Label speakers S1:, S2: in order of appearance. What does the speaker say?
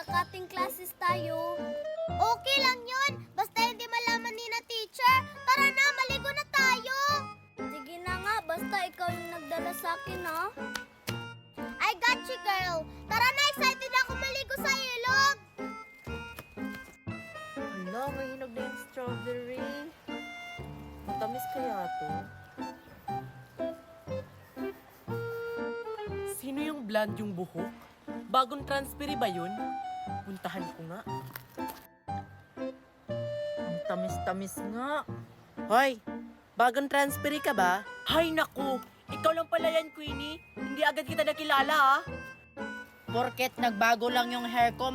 S1: magka-cutting classes tayo. Okay lang yun. Basta hindi malaman ni na teacher. Tara na, maligo na tayo. Sige na nga, basta ikaw yung nagdala sa akin, ha? I got you, girl. Tara na, excited ako maligo sa ilog.
S2: Hala, may hinog na yung strawberry. Matamis kaya to? Sino yung blonde yung buhok? Bagong transferi ba yun? Puntahan ko nga. Ang tamis-tamis nga. Hoy, bagong transferi ka ba? Hay naku, ikaw lang pala yan, Queenie. Hindi agad kita nakilala, ha?
S3: Porket nagbago lang yung hair ko,